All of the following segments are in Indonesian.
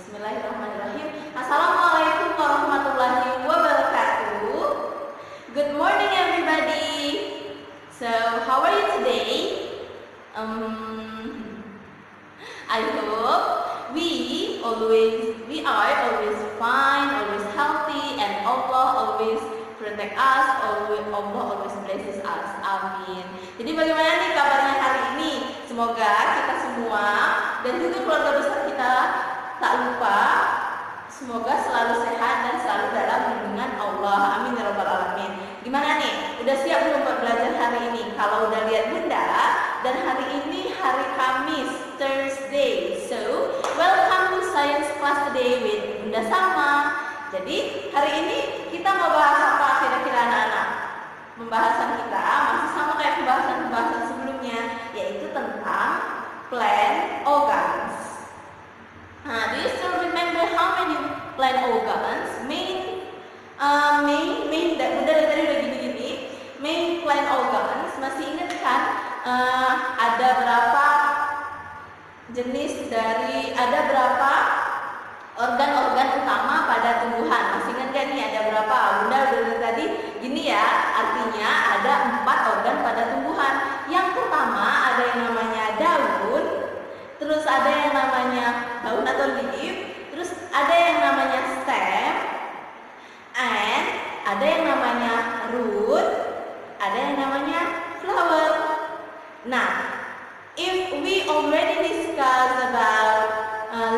Bismillahirrahmanirrahim. Assalamualaikum warahmatullahi wabarakatuh. Good morning everybody. So how are you today? I hope we are always fine, always healthy, and Allah always protect us, Allah always blesses us. Amin. Jadi bagaimana nih kabarnya hari ini? Semoga kita semua dan juga keluarga besar kita tak lupa, semoga selalu sehat dan selalu dalam lindungan Allah. Amin ya rabbal alamin. Gimana nih? Udah siap belum buat belajar hari ini? Kalau udah lihat Bunda, dan hari ini hari Kamis, Thursday. So, welcome to science class today with Bunda Salma. Jadi, hari ini kita mau bahas apa kira-kira anak-anak? Pembahasan kita masih sama kayak pembahasan sebelumnya, yaitu tentang plant organs. Do you still remember how many plant organs? Main udah tadi udah gini-gini. Main plant organs, masih ingat kan? Ada berapa jenis ada berapa organ-organ utama pada tumbuhan? Masih ingat gak nih ada berapa? Bunda udah tadi gini ya, artinya ada 4 organ pada tumbuhan. Yang pertama ada yang namanya daun, terus ada yang namanya daun atau leaf, terus ada yang namanya stem, and ada yang namanya root, ada yang namanya flower. Nah, if we already discussed about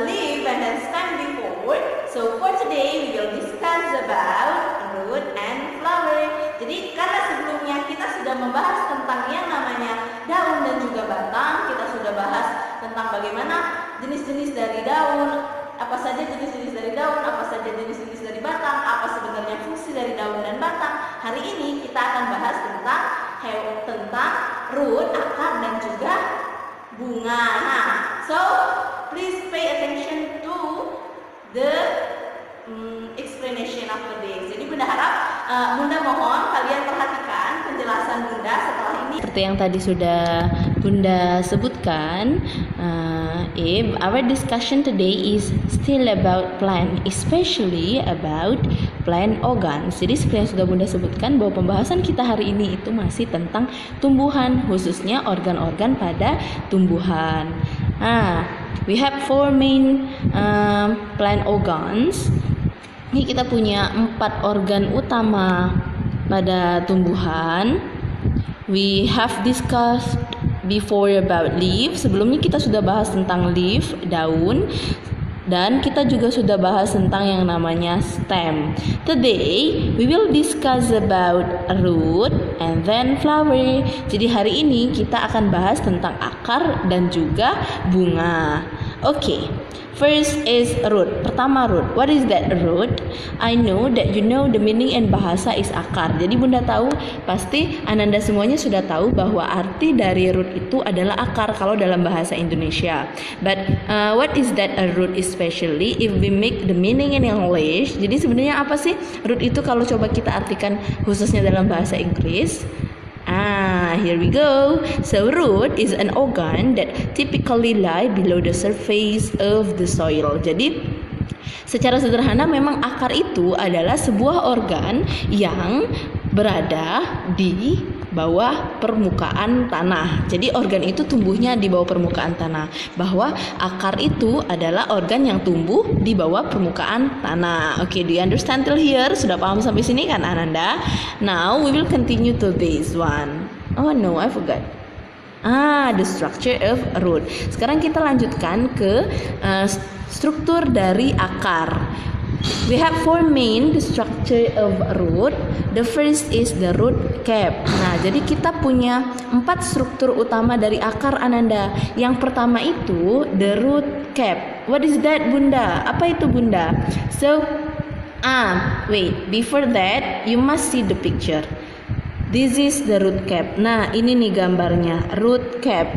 leaf and then stem before, so for today we will discuss about root and flower. Jadi karena sebelumnya kita sudah membahas tentang yang namanya daun dan juga batang, kita sudah bahas tentang bagaimana jenis-jenis dari daun, apa saja jenis-jenis dari daun, apa saja jenis-jenis dari batang, apa sebenarnya fungsi dari daun dan batang. Hari ini kita akan bahas tentang root, akar, dan juga bunga. Nah, so please pay attention to the explanation after this. Jadi Bunda harap, Bunda mohon kalian perhatikan penjelasan Bunda setelah ini. Seperti yang tadi sudah Bunda sebutkan, our discussion today is still about plant, especially about plant organs. Jadi seperti yang sudah Bunda sebutkan bahwa pembahasan kita hari ini itu masih tentang tumbuhan, khususnya organ-organ pada tumbuhan. We have 4 main plant organs. Ini kita punya 4 organ utama pada tumbuhan. We have discussed before about leaf. Sebelumnya kita sudah bahas tentang leaf, daun, dan kita juga sudah bahas tentang yang namanya stem. Today we will discuss about root and then flower. Jadi hari ini kita akan bahas tentang akar dan juga bunga. Okay, first is root. Pertama root. What is that root? I know that you know the meaning and bahasa is akar. Jadi Bunda tahu, pasti Ananda semuanya sudah tahu bahwa arti dari root itu adalah akar kalau dalam bahasa Indonesia. But what is that a root especially if we make the meaning in English? Jadi sebenarnya apa sih root itu kalau coba kita artikan khususnya dalam bahasa Inggris? Here we go. So root is an organ that typically lie below the surface of the soil. Jadi secara sederhana memang akar itu adalah sebuah organ yang berada di bawah permukaan tanah. Jadi organ itu tumbuhnya di bawah permukaan tanah. Bahwa akar itu adalah organ yang tumbuh di bawah permukaan tanah. Okay, do you understand till here? Sudah paham sampai sini kan Ananda? Now we will continue to this one. Oh no, I forgot. The structure of root. Sekarang kita lanjutkan ke struktur dari akar. We have 4 main structure of root. The first is the root cap. Nah, jadi kita punya 4 struktur utama dari akar Ananda. Yang pertama itu the root cap. What is that Bunda? Apa itu Bunda? So, wait, before that you must see the picture. This is the root cap. Nah, ini nih gambarnya, root cap.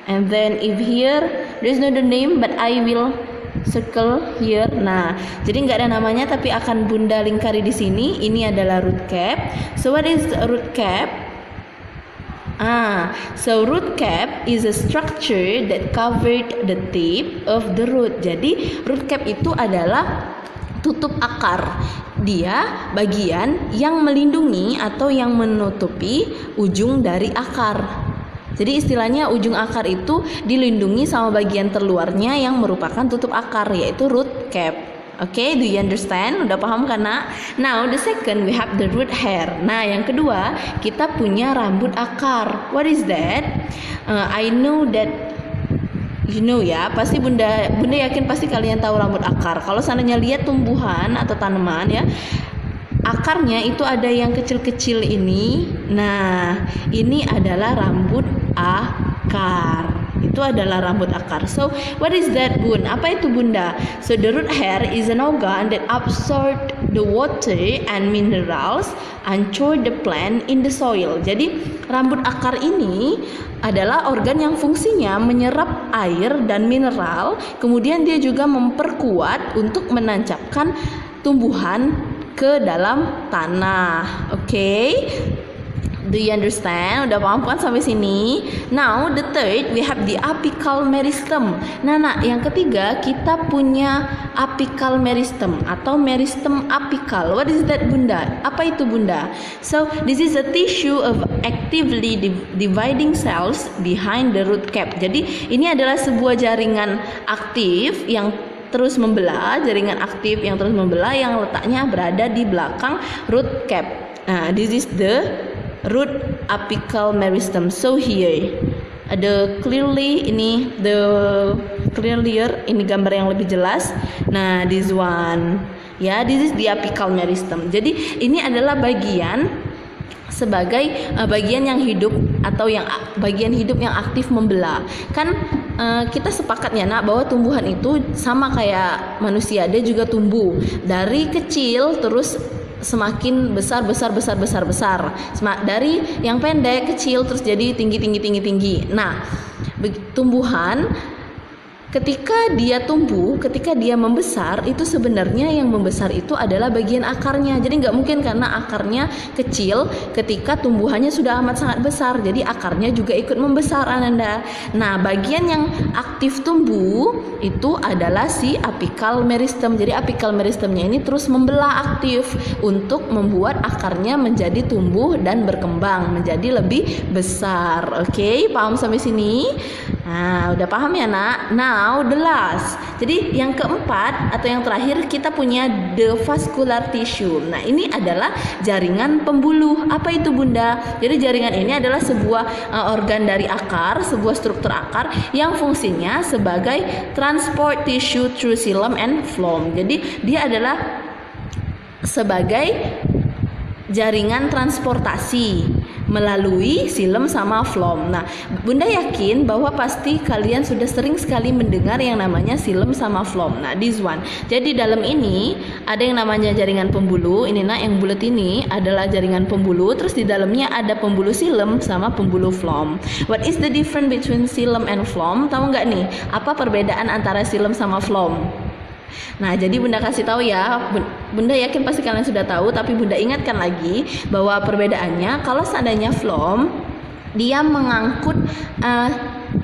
And then if here there is no the name, but I will circle here. Nah, jadi nggak ada namanya tapi akan Bunda lingkari di sini. Ini adalah root cap. So what is root cap? So root cap is a structure that covered the tip of the root. Jadi root cap itu adalah tutup akar. Dia bagian yang melindungi atau yang menutupi ujung dari akar. Jadi istilahnya ujung akar itu dilindungi sama bagian terluarnya yang merupakan tutup akar, yaitu root cap. Okay, do you understand? Udah paham kan, nak? Now the second we have the root hair. Nah, yang kedua kita punya rambut akar. What is that? I know that you know ya. Pasti bunda yakin pasti kalian tahu rambut akar. Kalau seandainya lihat tumbuhan atau tanaman ya, akarnya itu ada yang kecil-kecil ini. Nah, ini adalah rambut akar. Itu adalah rambut akar. So, what is that, Bun? Apa itu, Bunda? So, the root hair is an organ that absorb the water and minerals anchor the plant in the soil. Jadi, rambut akar ini adalah organ yang fungsinya menyerap air dan mineral, kemudian dia juga memperkuat untuk menancapkan tumbuhan ke dalam tanah. Okay? Do you understand? Udah paham kan sampai sini? Now the third we have the apical meristem. Nah, yang ketiga kita punya apical meristem atau meristem apical. What is that, Bunda? Apa itu, Bunda? So this is a tissue of actively dividing cells behind the root cap. Jadi ini adalah sebuah jaringan aktif yang terus membelah, jaringan aktif yang terus membelah yang letaknya berada di belakang root cap. Nah, this is the root apical meristem. So here ada clearly, ini the clearer, ini gambar yang lebih jelas. Nah, this one ya, this is the apical meristem. Jadi ini adalah bagian sebagai bagian yang hidup atau yang bagian hidup yang aktif membelah. Kan kita sepakat ya, nak, bahwa tumbuhan itu sama kayak manusia, dia juga tumbuh dari kecil terus semakin besar. Dari yang pendek kecil terus jadi tinggi. Nah, tumbuhan ketika dia tumbuh, ketika dia membesar, itu sebenarnya yang membesar itu adalah bagian akarnya. Jadi nggak mungkin karena akarnya kecil ketika tumbuhannya sudah amat sangat besar, jadi akarnya juga ikut membesar, Ananda. Nah, bagian yang aktif tumbuh itu adalah si apical meristem. Jadi apical meristemnya ini terus membelah aktif untuk membuat akarnya menjadi tumbuh dan berkembang menjadi lebih besar. Oke, paham sampai sini? Nah, udah paham ya, nak? Now the last. Jadi yang keempat atau yang terakhir kita punya the vascular tissue. Nah, ini adalah jaringan pembuluh. Apa itu, Bunda? Jadi jaringan ini adalah sebuah organ dari akar, sebuah struktur akar yang fungsinya sebagai transport tissue through xylem and phloem. Jadi dia adalah sebagai jaringan transportasi melalui xylem sama phloem. Nah, Bunda yakin bahwa pasti kalian sudah sering sekali mendengar yang namanya xylem sama phloem. Nah, this one. Jadi dalam ini ada yang namanya jaringan pembuluh. Ini, nak, yang bulat ini adalah jaringan pembuluh. Terus di dalamnya ada pembuluh xylem sama pembuluh phloem. What is the difference between xylem and phloem? Tahu nggak nih? Apa perbedaan antara xylem sama phloem? Nah, jadi Bunda kasih tahu ya. Bunda yakin pasti kalian sudah tahu, tapi Bunda ingatkan lagi bahwa perbedaannya, kalau seandainya phloem dia mengangkut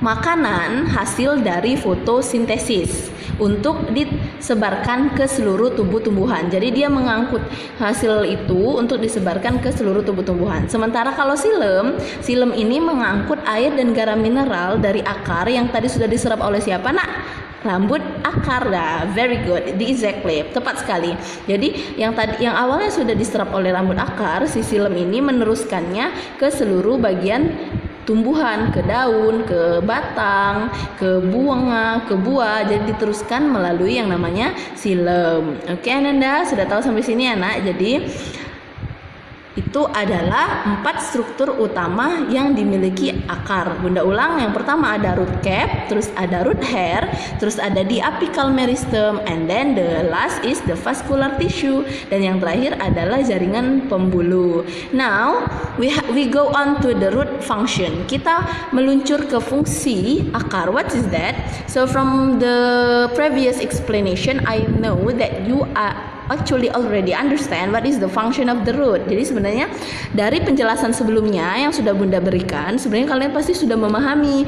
makanan hasil dari fotosintesis untuk disebarkan ke seluruh tubuh tumbuhan. Jadi dia mengangkut hasil itu untuk disebarkan ke seluruh tubuh tumbuhan. Sementara kalau xylem ini mengangkut air dan garam mineral dari akar yang tadi sudah diserap oleh siapa, nak? Rambut akar. Dah, very good, exactly, tepat sekali. Jadi yang awalnya sudah diserap oleh rambut akar, si xylem ini meneruskannya ke seluruh bagian tumbuhan, ke daun, ke batang, ke bunga, ke buah. Jadi diteruskan melalui yang namanya xylem. Oke, Ananda sudah tahu sampai sini, anak? Jadi itu adalah 4 struktur utama yang dimiliki akar. Bunda ulang, yang pertama ada root cap, terus ada root hair, terus ada the apical meristem, and then the last is the vascular tissue, dan yang terakhir adalah jaringan pembuluh. Now we go on to the root function. Kita meluncur ke fungsi akar. What is that? So from the previous explanation, I know that actually already understand what is the function of the root. Jadi sebenarnya dari penjelasan sebelumnya yang sudah Bunda berikan, sebenarnya kalian pasti sudah memahami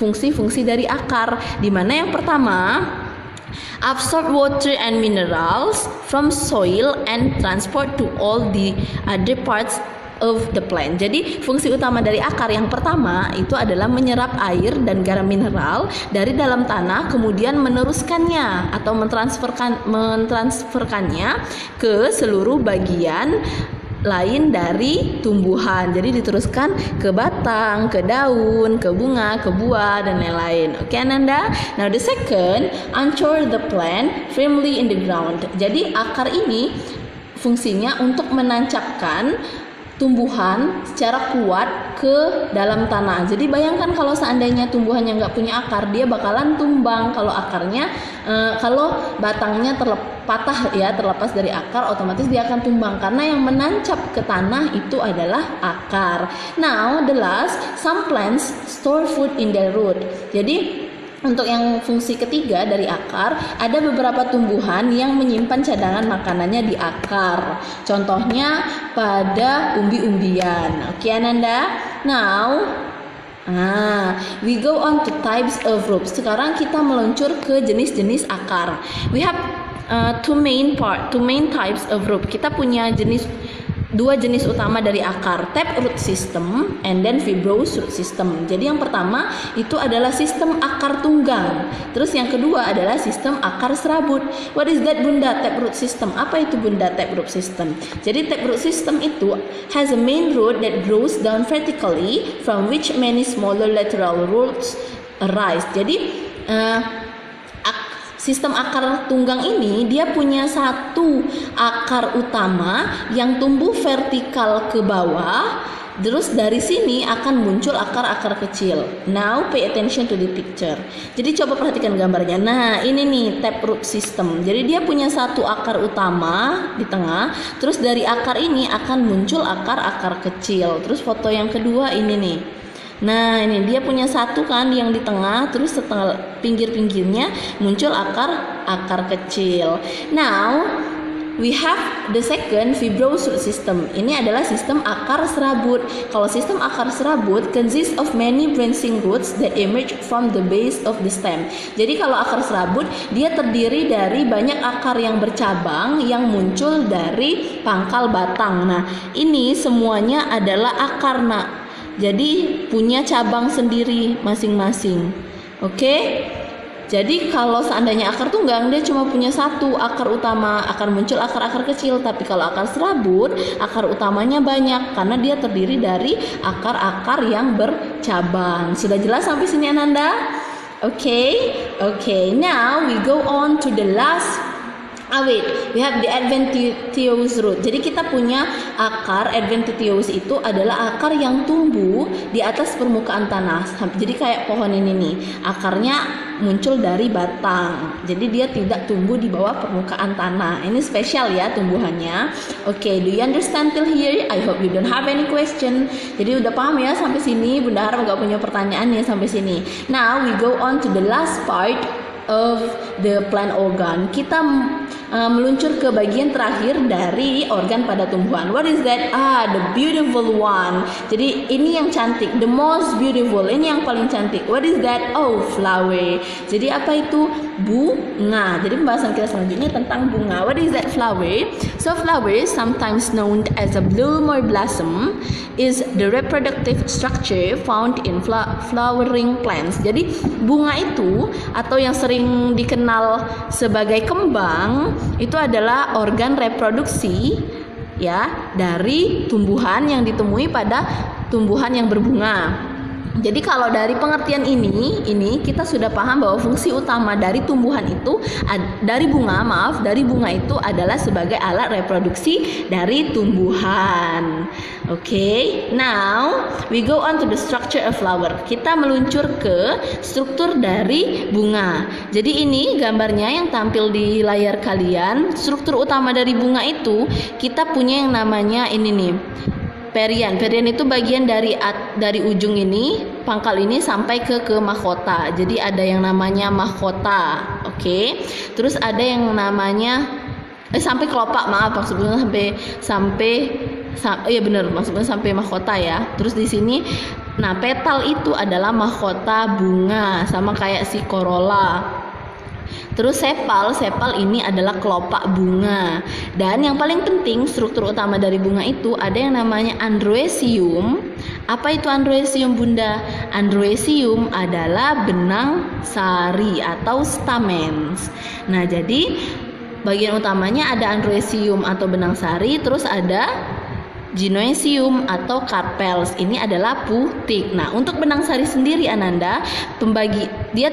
fungsi-fungsi dari akar, di mana yang pertama absorb water and minerals from soil and transport to all the other parts of the plant. Jadi fungsi utama dari akar yang pertama itu adalah menyerap air dan garam mineral dari dalam tanah, kemudian meneruskannya atau mentransferkannya ke seluruh bagian lain dari tumbuhan. Jadi diteruskan ke batang, ke daun, ke bunga, ke buah, dan lain-lain. Oke, Ananda? Now the second, anchor the plant firmly in the ground. Jadi akar ini fungsinya untuk menancapkan tumbuhan secara kuat ke dalam tanah. Jadi bayangkan kalau seandainya tumbuhannya nggak punya akar, dia bakalan tumbang. Kalau akarnya, kalau batangnya patah ya, terlepas dari akar, otomatis dia akan tumbang karena yang menancap ke tanah itu adalah akar. Now the last, some plants store food in their root. Jadi untuk yang fungsi ketiga dari akar, ada beberapa tumbuhan yang menyimpan cadangan makanannya di akar. Contohnya pada umbi-umbian. Oke, Ananda? Now, we go on to types of roots. Sekarang kita meluncur ke jenis-jenis akar. We have two main types of root. Kita punya dua jenis utama dari akar, taproot system and then fibrous root system. Jadi yang pertama itu adalah sistem akar tunggang. Terus yang kedua adalah sistem akar serabut. What is that, Bunda? Taproot system. Apa itu, Bunda, taproot system? Jadi taproot system itu has a main root that grows down vertically from which many smaller lateral roots arise. Jadi sistem akar tunggang ini dia punya satu akar utama yang tumbuh vertikal ke bawah. Terus dari sini akan muncul akar-akar kecil. Now pay attention to the picture. Jadi coba perhatikan gambarnya. Nah, ini nih taproot system. Jadi dia punya satu akar utama di tengah. Terus dari akar ini akan muncul akar-akar kecil. Terus foto yang kedua ini nih. Nah, ini dia punya satu kan yang di tengah, terus setengah pinggir-pinggirnya muncul akar kecil. Now, we have the second fibrous root system. Ini adalah sistem akar serabut. Kalau sistem akar serabut consists of many branching roots that emerge from the base of the stem. Jadi kalau akar serabut dia terdiri dari banyak akar yang bercabang yang muncul dari pangkal batang. Nah, ini semuanya adalah akar, nak. Jadi punya cabang sendiri masing-masing. Oke? Jadi kalau seandainya akar tunggang dia cuma punya satu akar utama, akan muncul akar-akar kecil. Tapi kalau akar serabut, akar utamanya banyak karena dia terdiri dari akar-akar yang bercabang. Sudah jelas sampai sini, Ananda? Oke. Now we go on to the last. We have the adventitious root. Jadi kita punya akar adventitious, itu adalah akar yang tumbuh di atas permukaan tanah. Jadi kayak pohon ini nih, akarnya muncul dari batang. Jadi dia tidak tumbuh di bawah permukaan tanah. Ini spesial ya tumbuhannya. Oke, do you understand till here? I hope you don't have any question. Jadi udah paham ya sampai sini? Bunda harap gak punya pertanyaan ya sampai sini. Now we go on to the last part of the plant organ. Kita meluncur ke bagian terakhir dari organ pada tumbuhan. What is that? The beautiful one. Jadi ini yang cantik, the most beautiful. Ini yang paling cantik. What is that? Flower. Jadi apa itu? Bunga. Jadi pembahasan kita selanjutnya tentang bunga. What is that flower? So flower, sometimes known as a bloom or blossom, is the reproductive structure found in flowering plants. Jadi bunga itu atau yang sering dikenal sebagai kembang itu adalah organ reproduksi ya dari tumbuhan yang ditemui pada tumbuhan yang berbunga. Jadi kalau dari pengertian ini kita sudah paham bahwa fungsi utama dari tumbuhan itu dari bunga itu adalah sebagai alat reproduksi dari tumbuhan. Now we go on to the structure of flower. Kita meluncur ke struktur dari bunga. Jadi ini gambarnya yang tampil di layar kalian. Struktur utama dari bunga itu kita punya yang namanya ini nih, perian. Perian itu bagian dari ujung ini, pangkal ini sampai ke mahkota. Jadi ada yang namanya mahkota. Terus ada yang namanya Sampai kelopak, maaf, maksudnya iya benar, maksudnya sampai mahkota ya. Terus di sini, nah petal itu adalah mahkota bunga, sama kayak si corolla. Terus sepal ini adalah kelopak bunga. Dan yang paling penting, struktur utama dari bunga itu ada yang namanya androecium. Apa itu androecium, Bunda? Androecium adalah benang sari atau stamens. Nah, jadi bagian utamanya ada androecium atau benang sari, terus ada gynoecium atau carpels. Ini adalah putik. Nah, untuk benang sari sendiri, Ananda, dia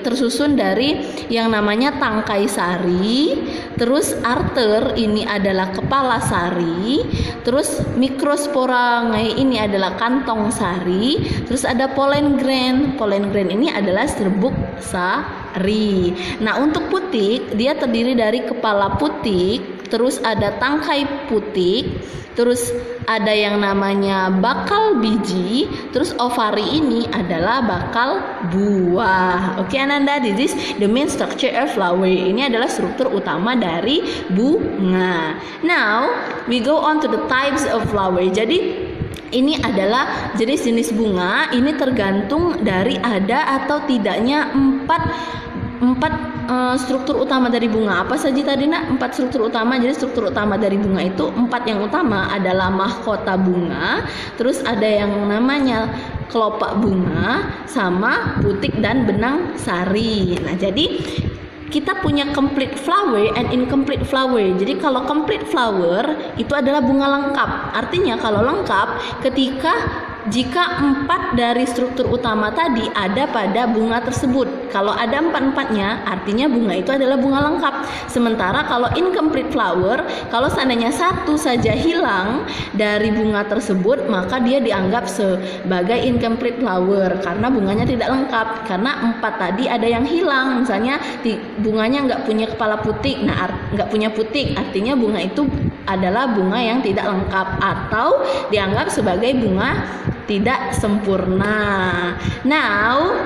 tersusun dari yang namanya tangkai sari, terus arter ini adalah kepala sari, terus mikrospora ini adalah kantong sari, terus ada pollen grain. Pollen grain ini adalah serbuk sari. Nah, untuk putik dia terdiri dari kepala putik, terus ada tangkai putik, terus ada yang namanya bakal biji, terus ovari ini adalah bakal buah. Oke, Ananda, this is the main structure of flower. Ini adalah struktur utama dari bunga. Now we go on to the types of flower. Jadi ini adalah jenis-jenis bunga. Ini tergantung dari ada atau tidaknya empat struktur utama dari bunga. Apa saja tadi, Nak? 4 struktur utama. Jadi struktur utama dari bunga itu 4 yang utama adalah mahkota bunga, terus ada yang namanya kelopak bunga, sama putik dan benang sari. Nah, jadi kita punya complete flower and incomplete flower. Jadi kalau complete flower itu adalah bunga lengkap. Artinya kalau lengkap jika 4 dari struktur utama tadi ada pada bunga tersebut. Kalau ada 4-4-nya, artinya bunga itu adalah bunga lengkap. Sementara kalau incomplete flower, kalau seandainya satu saja hilang dari bunga tersebut, maka dia dianggap sebagai incomplete flower karena bunganya tidak lengkap. Karena 4 tadi ada yang hilang. Misalnya bunganya nggak punya kepala putik, nggak punya putik, artinya bunga itu adalah bunga yang tidak lengkap atau dianggap sebagai bunga tidak sempurna. Now,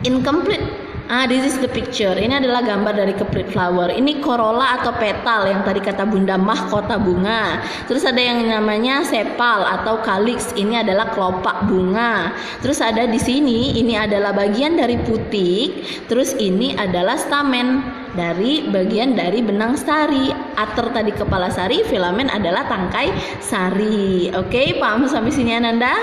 incomplete. This is the picture. Ini adalah gambar dari complete flower. Ini corolla atau petal yang tadi kata Bunda, mahkota bunga. Terus ada yang namanya sepal atau calyx. Ini adalah kelopak bunga. Terus ada di sini, ini adalah bagian dari putik. Terus ini adalah stamen, dari bagian dari benang sari. Ater tadi kepala sari, filamen adalah tangkai sari. Oke, paham sampai sini, Ananda?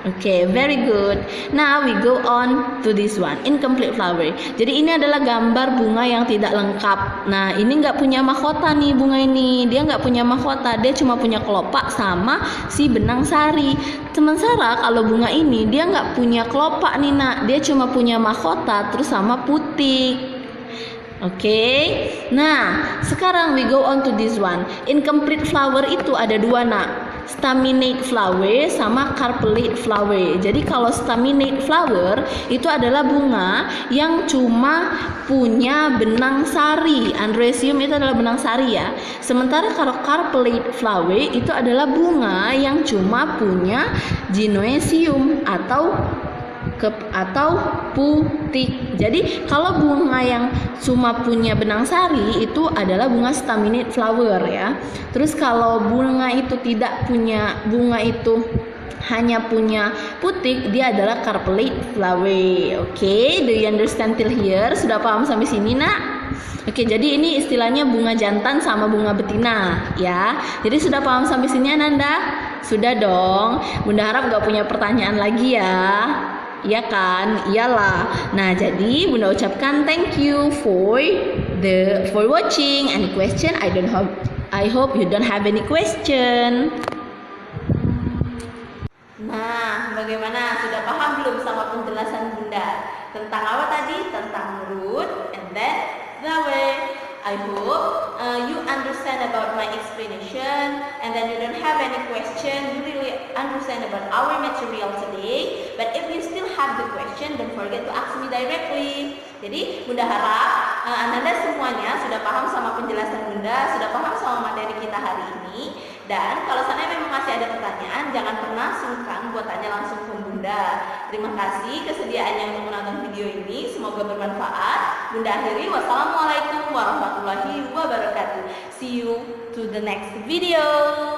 Oke, very good. Now we go on to this one, incomplete flower. Jadi ini adalah gambar bunga yang tidak lengkap. Nah, ini nggak punya mahkota nih bunga ini. Dia nggak punya mahkota, dia cuma punya kelopak sama si benang sari. Sementara kalau bunga ini dia nggak punya kelopak nih, Nak. Dia cuma punya mahkota terus sama putik. Oke, nah sekarang we go on to this one. Incomplete flower itu ada 2, Nak. Staminate flower sama carpellate flower. Jadi kalau staminate flower itu adalah bunga yang cuma punya benang sari. Androecium itu adalah benang sari ya. Sementara kalau carpellate flower itu adalah bunga yang cuma punya gynoecium atau putik. Jadi kalau bunga yang cuma punya benang sari itu adalah bunga staminate flower ya. Terus kalau bunga itu tidak punya, bunga itu hanya punya putik, dia adalah carpellate flower. Oke, do you understand till here? Sudah paham sampai sini, Nak? Oke, jadi ini istilahnya bunga jantan sama bunga betina ya. Jadi sudah paham sampai sini, Ananda? Sudah dong. Bunda harap gak punya pertanyaan lagi ya. Iya kan? Iyalah. Nah, jadi Bunda ucapkan thank you for watching. Any question? I hope you don't have any question. Nah, bagaimana? Sudah paham belum sama penjelasan Bunda tentang apa tadi? Tentang root and then flower. I hope you understand about my explanation and then you don't have any question. You really understand about our material today. But if you still have the question, don't forget to ask me directly. Jadi Bunda harap Anda semuanya sudah paham sama penjelasan Bunda, sudah paham sama materi kita hari ini. Dan kalau seandainya memang masih ada pertanyaan, jangan pernah sungkan buat tanya langsung ke Bunda. Terima kasih kesediaannya untuk menonton video ini, semoga bermanfaat. Bunda akhiri. Wassalamualaikum warahmatullahi wabarakatuh. See you to the next video.